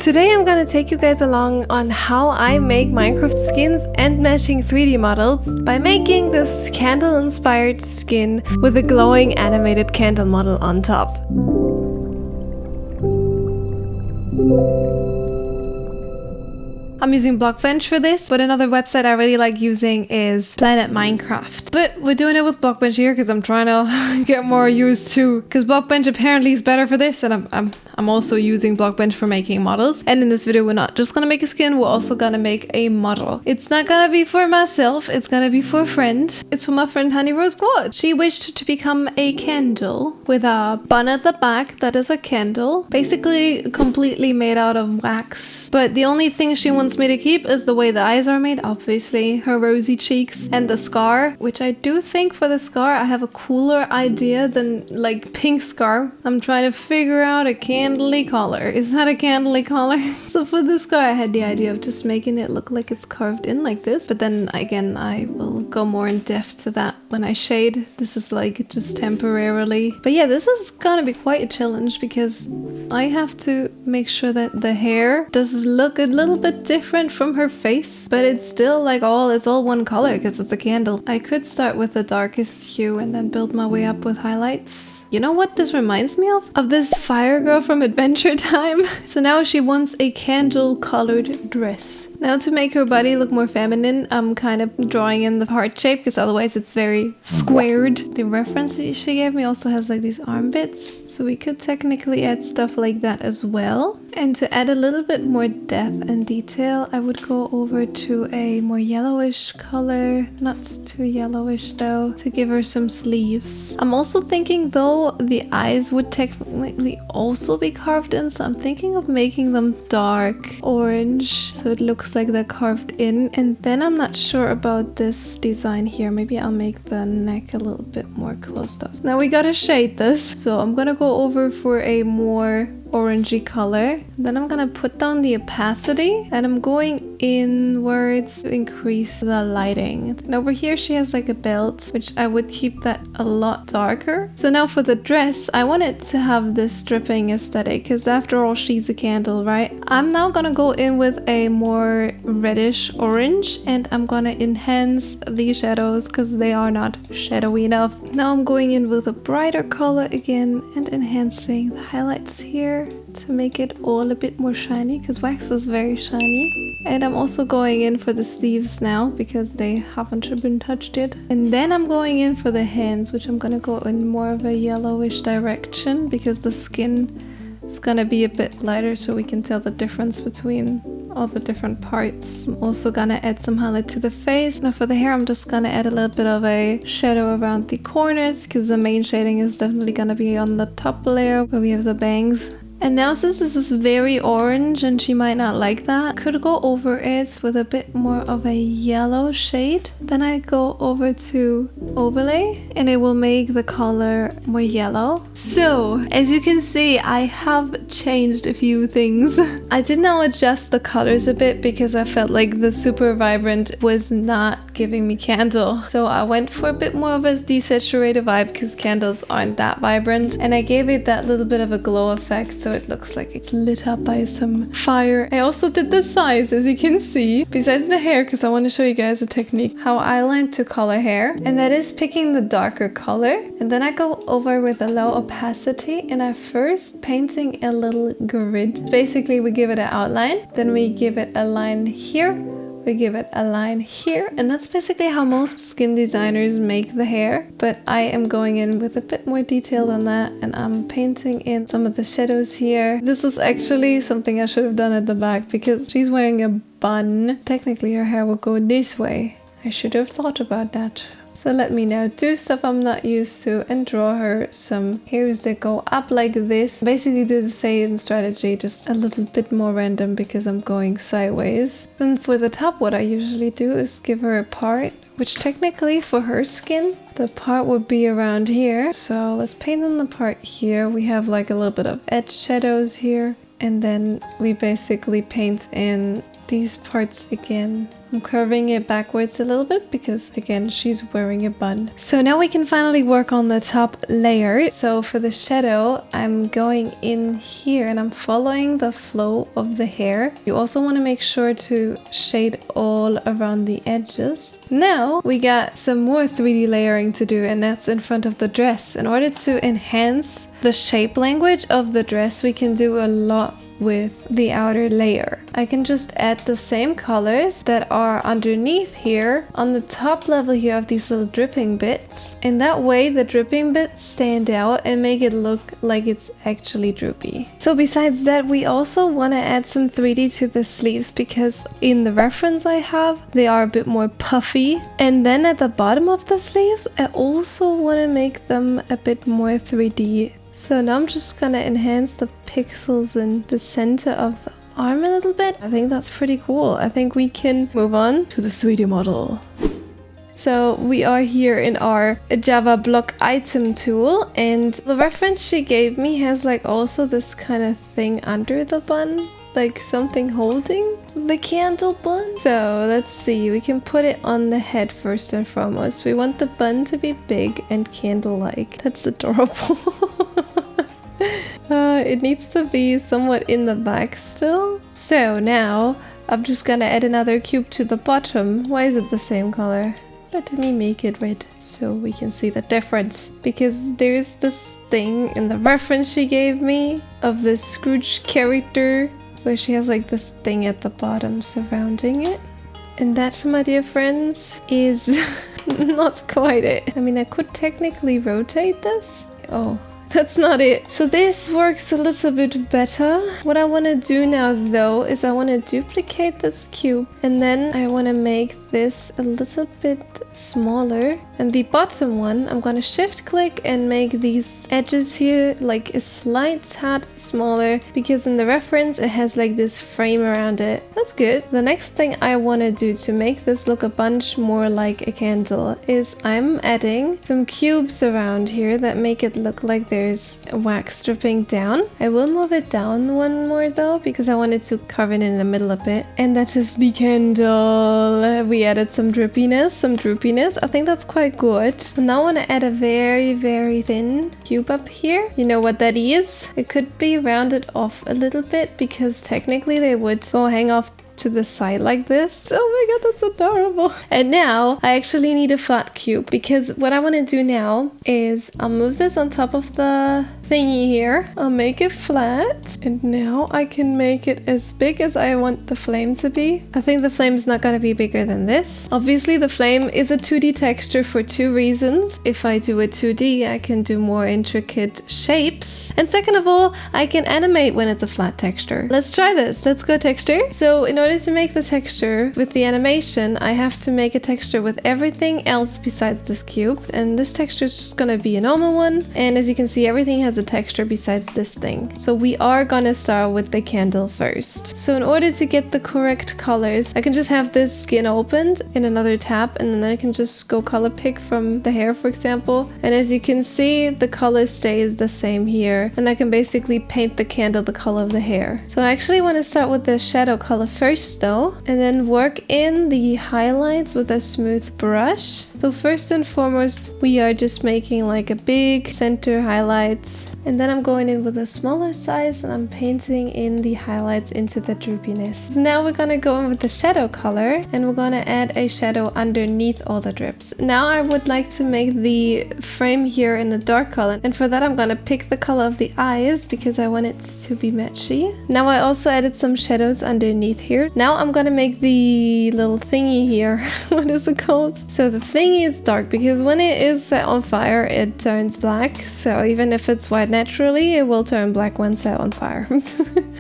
Today I'm gonna take you guys along on how I make Minecraft skins and matching 3D models by making this candle-inspired skin with a glowing animated candle model on top. I'm using Blockbench for this, but another website I really like using is Planet Minecraft. But we're doing it with Blockbench here because I'm trying to get more used to, because Blockbench apparently is better for this, and I'm also using Blockbench for making models. And in this video, we're not just gonna make a skin, we're also gonna make a model. It's not gonna be for myself, it's gonna be for a friend. It's for my friend Honey Rose Quad. She wished to become a candle with a bun at the back that is a candle, basically completely made out of wax. But the only thing she wants me to keep is the way the eyes are made, obviously, her rosy cheeks, and the scar, which I do think for the scar I have a cooler idea than like pink scar. I'm trying to figure out a candly color. Is that a candly color? So for the scar I had the idea of just making it look like it's carved in like this, but then again I will go more in depth to that when I shade. This is like just temporarily. But yeah, this is gonna be quite a challenge because I have to make sure that the hair does look a little bit different from her face, but it's still like it's all one color because it's a candle. I could start with the darkest hue and then build my way up with highlights. You know what this reminds me of? Of this fire girl from Adventure Time. So now she wants a candle colored dress. Now to make her body look more feminine, I'm kind of drawing in the heart shape because otherwise it's very squared. The reference she gave me also has like these arm bits. So we could technically add stuff like that as well. And to add a little bit more depth and detail, I would go over to a more yellowish color. Not too yellowish though, to give her some sleeves. I'm also thinking though the eyes would technically also be carved in. So I'm thinking of making them dark orange. So it looks like they're carved in. And then I'm not sure about this design here. Maybe I'll make the neck a little bit more closed off. Now we gotta shade this. So I'm gonna go over for a more orangey color. Then I'm gonna put down the opacity and I'm going inwards to increase the lighting. And over here she has like a belt, which I would keep that a lot darker. So now for the dress, I want it to have this dripping aesthetic because after all she's a candle, right? I'm now gonna go in with a more reddish orange and I'm gonna enhance the shadows because they are not shadowy enough. Now I'm going in with a brighter color again and enhancing the highlights here to make it all a bit more shiny because wax is very shiny. And I'm also going in for the sleeves now because they haven't been touched yet. And then I'm going in for the hands, which I'm gonna go in more of a yellowish direction because the skin is gonna be a bit lighter so we can tell the difference between all the different parts. I'm also gonna add some highlight to the face. Now for the hair I'm just gonna add a little bit of a shadow around the corners because the main shading is definitely gonna be on the top layer where we have the bangs. And now since this is very orange and she might not like that, I could go over it with a bit more of a yellow shade. Then I go over to overlay and it will make the color more yellow. So as you can see, I have changed a few things. I did now adjust the colors a bit because I felt like the super vibrant was not giving me candle. So I went for a bit more of a desaturated vibe because candles aren't that vibrant. And I gave it that little bit of a glow effect. So it looks like it's lit up by some fire. I also did the size, as you can see, besides the hair, because I want to show you guys a technique how I learned to color hair, and that is picking the darker color. And then I go over with a low opacity and I first painting a little grid. Basically we give it an outline, then we give it a line here, we give it a line here, and that's basically how most skin designers make the hair. But I am going in with a bit more detail than that and I'm painting in some of the shadows here. This is actually something I should have done at the back because she's wearing a bun. Technically her hair will go this way. I should have thought about that. So let me now do stuff I'm not used to and draw her some hairs that go up like this. Basically do the same strategy, just a little bit more random because I'm going sideways. Then for the top, what I usually do is give her a part, which technically for her skin, the part would be around here. So let's paint on the part here. We have like a little bit of edge shadows here. And then we basically paint in these parts again. I'm curving it backwards a little bit because again, she's wearing a bun. So now we can finally work on the top layer. So for the shadow, I'm going in here and I'm following the flow of the hair. You also want to make sure to shade all around the edges. Now we got some more 3D layering to do, and that's in front of the dress. In order to enhance the shape language of the dress, we can do a lot with the outer layer. I can just add the same colors that are underneath here on the top level here of these little dripping bits. In that way the dripping bits stand out and make it look like it's actually droopy. So besides that, we also want to add some 3D to the sleeves because in the reference I have, they are a bit more puffy. And then at the bottom of the sleeves, I also want to make them a bit more 3D. So now I'm just gonna enhance the pixels in the center of the arm a little bit. I think that's pretty cool. I think we can move on to the 3D model. So we are here in our Java block item tool, and the reference she gave me has like also this kind of thing under the bun, like something holding the candle bun. So let's see, we can put it on the head first and foremost. We want the bun to be big and candle-like. That's adorable. It needs to be somewhat in the back still. So now I'm just gonna add another cube to the bottom. Why is it the same color? Let me make it red so we can see the difference. Because there's this thing in the reference she gave me of this Scrooge character where she has like this thing at the bottom surrounding it. And that, my dear friends, is not quite it. I mean, I could technically rotate this. Oh, that's not it. So this works a little bit better. What I want to do now though is I want to duplicate this cube and then I want to make this a little bit smaller. And the bottom one, I'm going to shift click and make these edges here like a slight tad smaller because in the reference it has like this frame around it. That's good. The next thing I want to do to make this look a bunch more like a candle is I'm adding some cubes around here that make it look like there's wax dripping down. I will move it down one more though because I wanted to carve it in the middle a bit. And that is the candle. We added some droopiness. I think that's quite good. Now I want to add a very, very thin cube up here. You know what that is? It could be rounded off a little bit because technically they would go hang off to the side like this. Oh my god, that's adorable. And now I actually need a flat cube because what I want to do now is I'll move this on top of the thingy here. I'll make it flat and now I can make it as big as I want the flame to be. I think the flame is not going to be bigger than this. Obviously the flame is a 2D texture for two reasons. If I do a 2D, I can do more intricate shapes. And second of all, I can animate when it's a flat texture. Let's try this. Let's go texture. So in order to make the texture with the animation, I have to make a texture with everything else besides this cube. And this texture is just going to be a normal one. And as you can see, everything has a texture besides this thing. So we are gonna start with the candle first. So in order to get the correct colors, I can just have this skin opened in another tab and then I can just go color pick from the hair, for example. And as you can see, the color stays the same here. And I can basically paint the candle the color of the hair. So I actually want to start with the shadow color first though, and then work in the highlights with a smooth brush. So first and foremost, we are just making like a big center highlights. And then I'm going in with a smaller size and I'm painting in the highlights into the droopiness. So now we're gonna go in with the shadow color and we're gonna add a shadow underneath all the drips. Now I would like to make the frame here in a dark color, and for that I'm gonna pick the color of the eyes because I want it to be matchy. Now I also added some shadows underneath here. Now I'm gonna make the little thingy here. What is it called? So the thingy is dark because when it is set on fire it turns black. So even if it's white naturally, it will turn black when set on fire.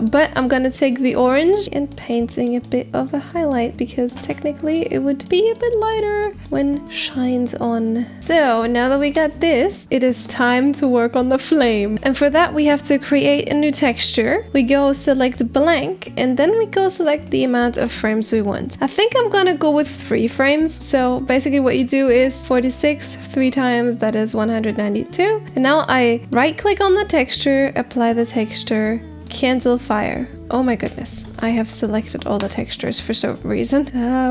But I'm gonna take the orange and painting a bit of a highlight because technically it would be a bit lighter when shines on. So now that we got this, it is time to work on the flame. And for that we have to create a new texture. We go select blank and then we go select the amount of frames we want. I think I'm gonna go with 3 frames. So basically what you do is 46 3 times, that is 192. And now I right click on the texture, apply the texture, candle fire. Oh my goodness. I have selected all the textures for some reason.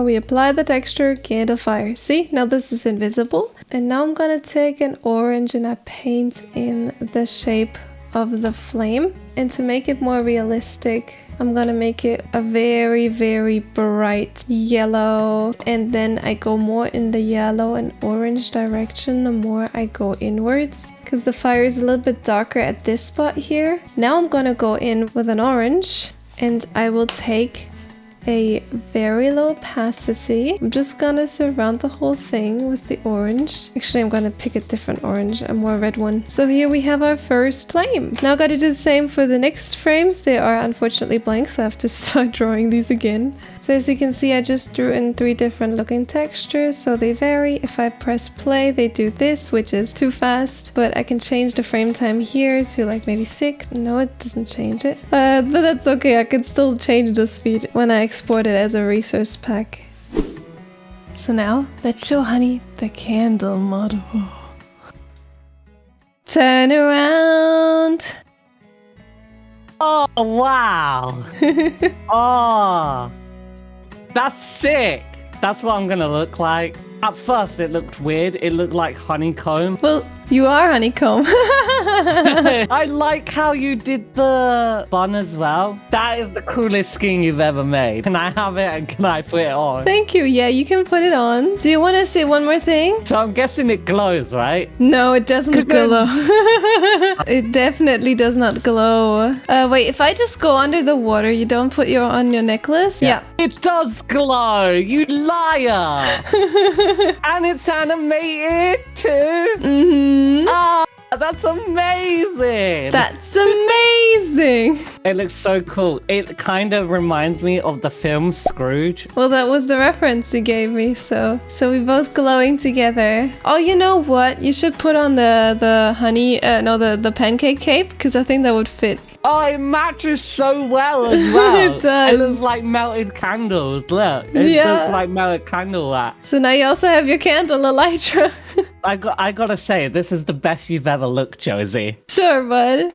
We apply the texture, candle fire. See, now this is invisible. And now I'm gonna take an orange and I paint in the shape of the flame. And to make it more realistic, I'm gonna make it a very, very bright yellow. And then I go more in the yellow and orange direction the more I go inwards. Because the fire is a little bit darker at this spot here. Now I'm gonna go in with an orange and I will take a very low opacity. I'm just gonna surround the whole thing with the orange. Actually, I'm gonna pick a different orange, a more red one. So here we have our first flame. Now I gotta do the same for the next frames. They are unfortunately blank, so I have to start drawing these again. So as you can see, I just drew in 3 different looking textures, so they vary. If I press play, they do this, which is too fast, but I can change the frame time here to like maybe 6. No, it doesn't change it. But that's okay, I can still change the speed when I export it as a resource pack. So now, let's show Honey the candle model. Turn around! Oh, wow! Oh, that's sick! That's what I'm gonna look like. At first, it looked weird. It looked like honeycomb. Well, you are honeycomb. I like how you did the bun as well. That is the coolest skin you've ever made. Can I have it and can I put it on? Thank you. Yeah, you can put it on. Do you want to say one more thing? So I'm guessing it glows, right? No, it doesn't glow. It definitely does not glow. Wait, if I just go under the water, you don't put on your necklace? Yeah. It does glow, you liar! And it's animated too. Mm-hmm. Ah, that's amazing. That's amazing. It looks so cool. It kind of reminds me of the film Scrooge. Well, that was the reference you gave me, so we both glowing together. Oh, you know what? You should put on the honey, the pancake cape, because I think that would fit. Oh, it matches so well as well. It does. It looks like melted candles. Look, it looks like melted candle wax. So now you also have your candle, Elytra. I gotta say, this is the best you've ever looked, Josie. Sure, bud.